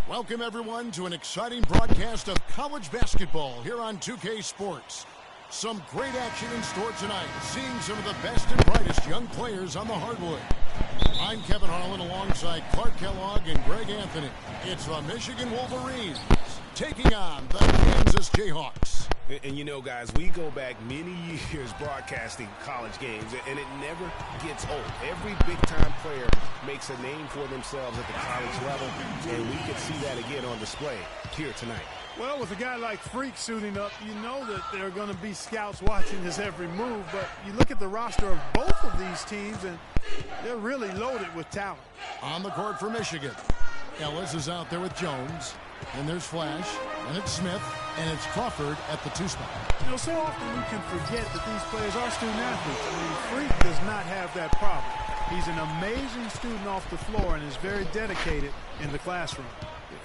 Welcome, everyone, to an exciting broadcast of college basketball here on 2K Sports. Some great action in store tonight, seeing some of the best and brightest young players on the hardwood. I'm Kevin Harlan alongside Clark Kellogg and Greg Anthony. It's the Michigan Wolverines taking on the Kansas Jayhawks. And you know, guys, we go back many years broadcasting college games, and it never gets old. Every big-time player makes a name for themselves at the college level, and we can see that again on display here tonight. Well, with a guy like Freak suiting up, you know that there are going to be scouts watching his every move, but you look at the roster of both of these teams, and they're really loaded with talent. On the court for Michigan, Ellis is out there with Jones. And there's Flash, and it's Smith, and it's Crawford at the 2 spot. You know, so often we can forget that these players are student athletes. I mean, Freak does not have that problem. He's an amazing student off the floor and is very dedicated in the classroom.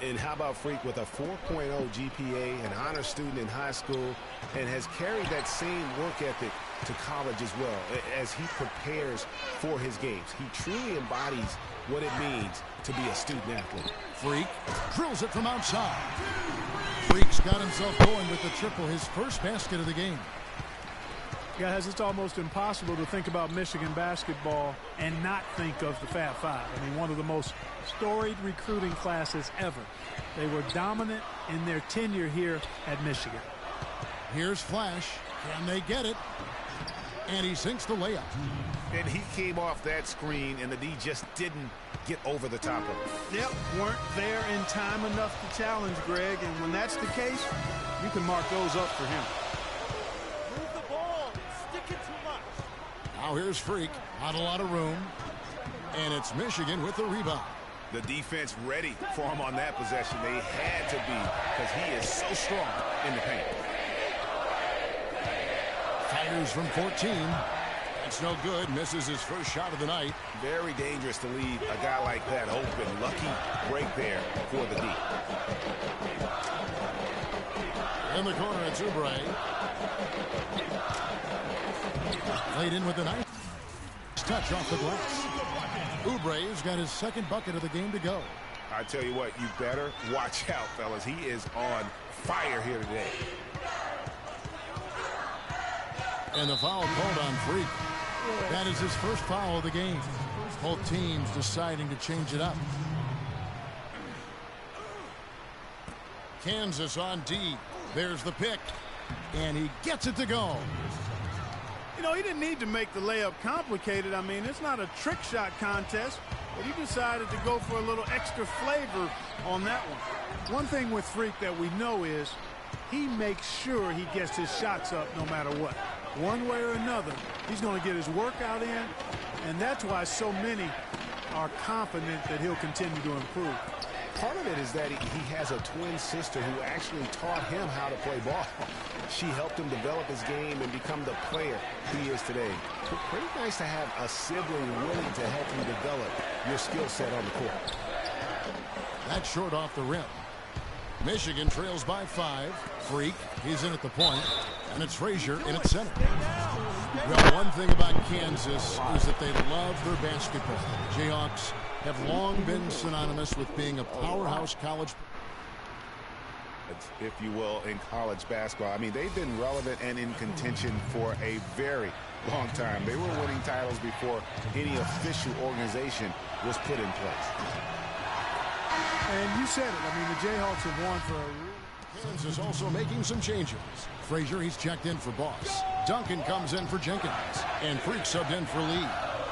And how about Freak with a 4.0 GPA, an honor student in high school, and has carried that same work ethic to college as well as he prepares for his games. He truly embodies what it means to be a student athlete. Freak drills it from outside. Freak's got himself going with the triple, his first basket of the game. Guys, it's almost impossible to think about Michigan basketball and not think of the Fab Five. I mean, one of the most storied recruiting classes ever. They were dominant in their tenure here at Michigan. Here's Flash. Can they get it? And he sinks the layup. And he came off that screen, and the D just didn't get over the top of it. Yep, weren't there in time enough to challenge Greg, and when that's the case, you can mark those up for him. Move the ball. Stick it too much. Now here's Freak. Not a lot of room. And it's Michigan with the rebound. The defense ready for him on that possession. They had to be, because he is so strong in the paint. Fires from 14. It's no good. Misses his first shot of the night. Very dangerous to leave a guy like that open. Lucky break there for the D. In the corner, it's Oubre. Laid in with the knife. Touch off the glass. Oubre's got his second bucket of the game to go. I tell you what, you better watch out, fellas. He is on fire here today. And the foul called on Freak. That is his first foul of the game. Both teams deciding to change it up. Kansas on D. There's the pick. And he gets it to go. You know, he didn't need to make the layup complicated. I mean, it's not a trick shot contest, but he decided to go for a little extra flavor on that one. One thing with Freak that we know is he makes sure he gets his shots up no matter what. One way or another, he's going to get his workout in, and that's why so many are confident that he'll continue to improve. Part of it is that he has a twin sister who actually taught him how to play ball. She helped him develop his game and become the player he is today. Pretty nice to have a sibling willing to help you develop your skill set on the court. That's short off the rim. Michigan trails by 5. Freak, he's in at the point, and it's Frazier in at center. Well, one thing about Kansas is that they love their basketball. The Jayhawks have long been synonymous with being a powerhouse college, if you will, in college basketball. I mean, they've been relevant and in contention for a very long time. They were winning titles before any official organization was put in place. And you said it. I mean, the Jayhawks have won for a... Kansas also making some changes. Frazier, he's checked in for Boss. Duncan comes in for Jenkins. And Freak subbed in for Lee.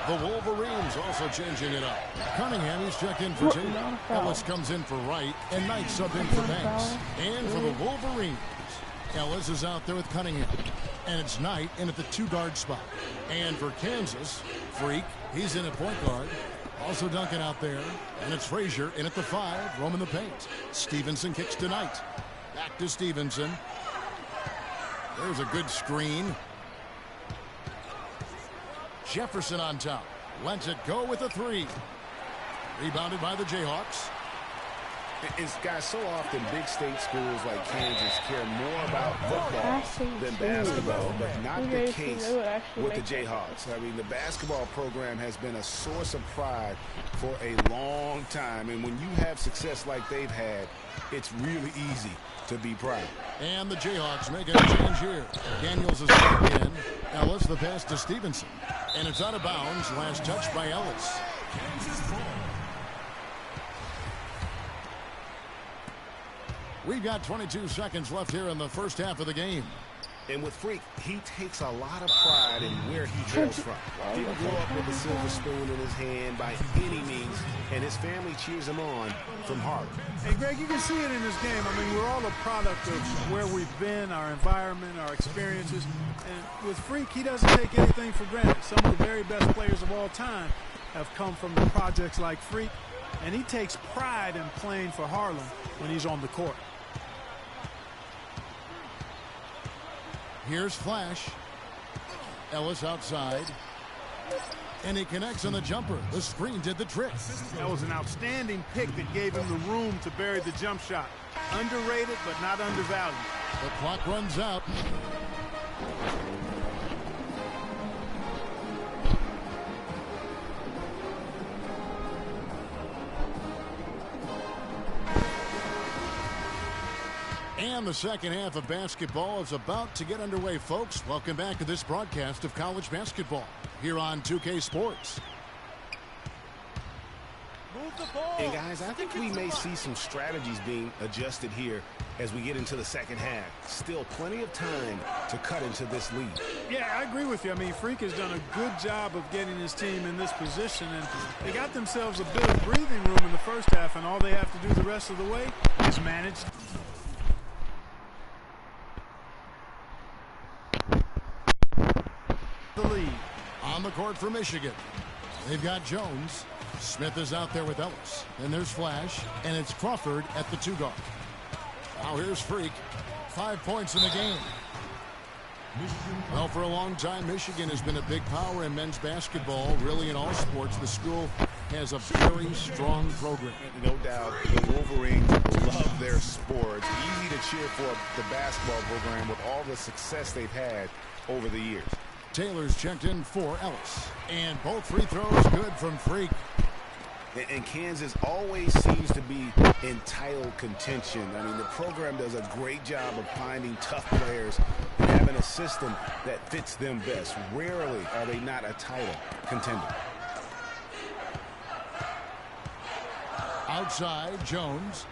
The Wolverines also changing it up. Cunningham, he's checked in for Taylor. Ellis comes in for Wright. And Knight subbed in for Banks. And for the Wolverines, Ellis is out there with Cunningham. And it's Knight in at the 2-guard spot. And for Kansas, Freak, he's in at point guard. Also Duncan out there. And it's Frazier in at the 5, roaming the paint. Stevenson kicks to Knight. Back to Stevenson. There's a good screen. Jefferson on top. Lets it go with a 3. Rebounded by the Jayhawks. It's guys, so often big state schools like Kansas care more about football than basketball, but not the case with the Jayhawks. I mean, the basketball program has been a source of pride for a long time, and when you have success like they've had, it's really easy to be proud. And the Jayhawks make a change here. Daniels is back in. Ellis, the pass to Stevenson. And it's out of bounds. Last touch by Ellis. We've got 22 seconds left here in the first half of the game. And with Freak, he takes a lot of pride in where he trails from. He didn't grow up with a silver spoon in his hand by any means, and his family cheers him on from Harvard. Hey, Greg, you can see it in this game. I mean, we're all a product of where we've been, our environment, our experiences. And with Freak, he doesn't take anything for granted. Some of the very best players of all time have come from the projects like Freak, and he takes pride in playing for Harlem when he's on the court. Here's Flash. Ellis outside. And he connects on the jumper. The screen did the trick. That was an outstanding pick that gave him the room to bury the jump shot. Underrated, but not undervalued. The clock runs out. And the second half of basketball is about to get underway, folks. Welcome back to this broadcast of college basketball here on 2K Sports. Move the ball. And guys, I think we may see some strategies being adjusted here as we get into the second half. Still plenty of time to cut into this lead. Yeah, I agree with you. I mean, Freak has done a good job of getting his team in this position, and they got themselves a bit of breathing room in the first half, and all they have to do the rest of the way is manage. The lead. On the court for Michigan. They've got Jones. Smith is out there with Ellis. Then there's Flash. And it's Crawford at the 2-guard. Now here's Freak. 5 points in the game. Well, for a long time, Michigan has been a big power in men's basketball. Really in all sports, the school has a very strong program. No doubt, the Wolverines love their sports. Easy to cheer for the basketball program with all the success they've had over the years. Taylor's checked in for Ellis. And both free throws good from Freak. And Kansas always seems to be in title contention. I mean, the program does a great job of finding tough players and having a system that fits them best. Rarely are they not a title contender. Outside, Jones.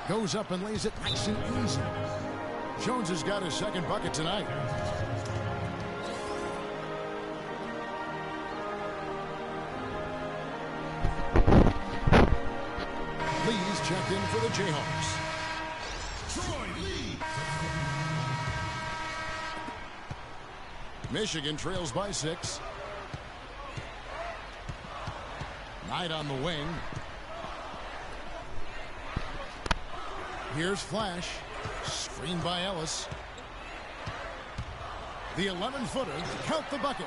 Goes up and lays it nice and easy. Jones has got his second bucket tonight. Lee's checked in for the Jayhawks. Troy Lee. Michigan trails by 6. Knight on the wing. Here's Flash. Screened by Ellis. The 11-footer. Count the bucket.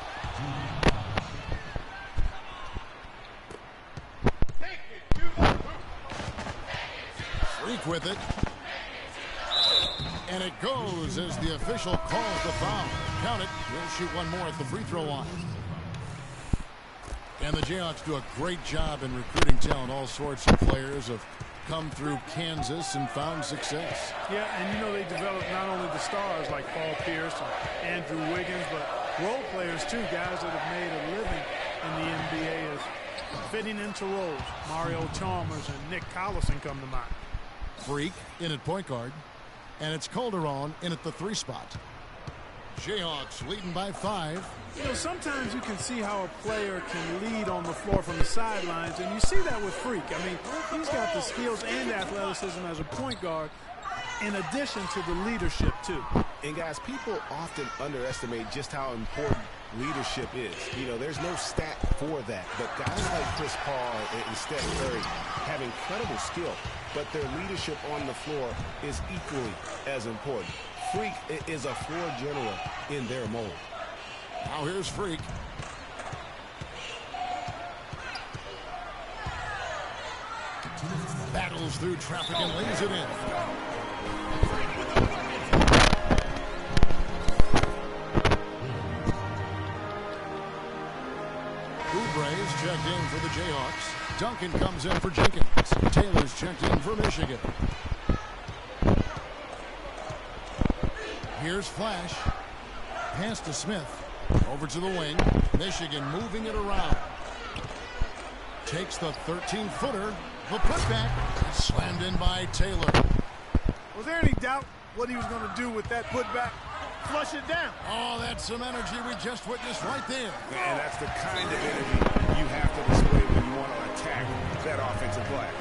Freak with it. And it goes as the official calls the foul. Count it. He'll shoot one more at the free throw line. And the Jayhawks do a great job in recruiting talent. All sorts of players have come through Kansas and found success. Yeah, and you know they develop not only the stars like Paul Pierce and Andrew Wiggins, but role players too, guys that have made a living in the NBA as fitting into roles. Mario Chalmers and Nick Collison come to mind. Freak in at point guard, and it's Calderon in at the 3 spot. Jayhawks leading by 5. You know, sometimes you can see how a player can lead on the floor from the sidelines, and you see that with Freak. I mean, he's got the skills and athleticism as a point guard, in addition to the leadership, too. And, guys, people often underestimate just how important leadership is. You know, there's no stat for that, but guys like Chris Paul and Steph Curry have incredible skill, but their leadership on the floor is equally as important. Freak is a floor general in their mold. Now here's Freak. Battles through traffic and lays it in. Oubre's checked in for the Jayhawks. Duncan comes in for Jenkins. Taylor's checked in for Michigan. Here's Flash. Pass to Smith. Over to the wing. Michigan moving it around. Takes the 13-footer. The putback. It's slammed in by Taylor. Was there any doubt what he was going to do with that putback? Flush it down. Oh, that's some energy we just witnessed right there. And that's the kind of energy you have to display when you want to attack that offensive glass.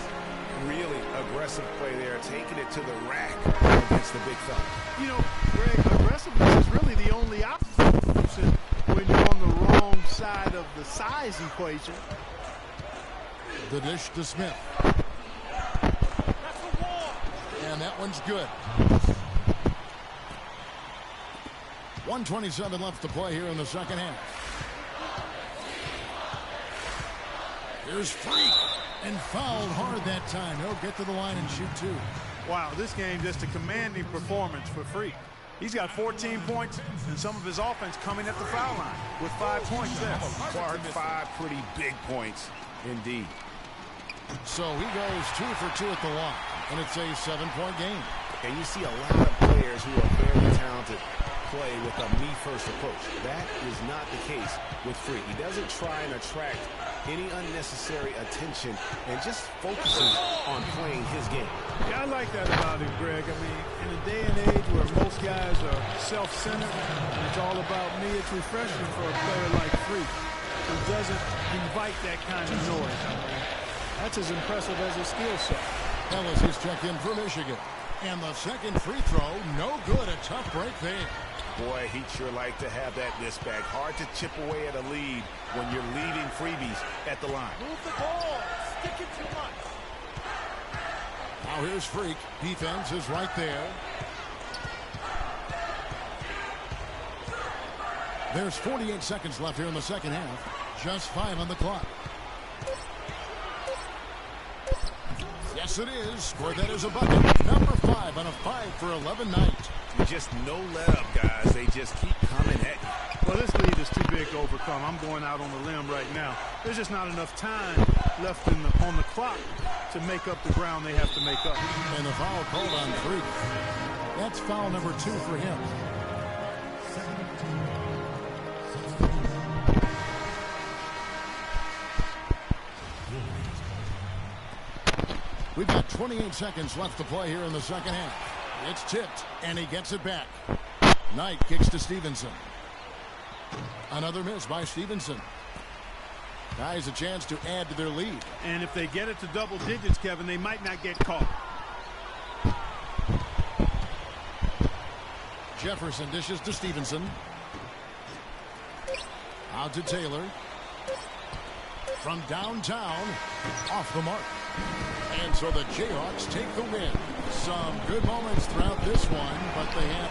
Really aggressive play there, taking it to the rack against the big fella. You know, Greg, aggressiveness is really the only option when you're on the wrong side of the size equation. The dish to Smith. That's a wall. And that one's good. 1:27 left to play here in the second half. Here's Freak. And fouled hard that time. He'll get to the line and shoot two. Wow, this game just a commanding performance for Freak. He's got 14 points and some of his offense coming at the foul line with 5 points there. Clark, 5 pretty big points indeed. So he goes 2 for 2 at the line, and it's a 7-point game. And you see a lot of players who are very talented play with a me-first approach. That is not the case with Freak. He doesn't try and attract any unnecessary attention and just focuses on playing his game. Yeah, I like that about him, Greg. I mean, in a day and age where most guys are self-centered and it's all about me, it's refreshing for a player like Freak who doesn't invite that kind of noise. I mean, that's as impressive as his skill set. Ellis is checked in for Michigan. And the second free throw, no good. A tough break there. Boy, he'd sure like to have that miss back. Hard to chip away at a lead when you're leaving freebies at the line. Move the ball. Stick it too much. Now here's Freak. Defense is right there. There's 48 seconds left here in the second half. Just 5 on the clock. Yes, it is. Scored that as a bucket. Number 5 on a 5 for 11 night. Just no let up, guys. They just keep coming at you. Well, this lead is too big to overcome. I'm going out on the limb right now. There's just not enough time left on the clock to make up the ground they have to make up. And the foul called on Freak. That's foul number 2 for him. We've got 28 seconds left to play here in the second half. It's tipped, and he gets it back. Knight kicks to Stevenson. Another miss by Stevenson. Guys, a chance to add to their lead. And if they get it to double digits, Kevin, they might not get caught. Jefferson dishes to Stevenson. Out to Taylor. From downtown, off the mark. And so the Jayhawks take the win. Some good moments throughout this one, but they have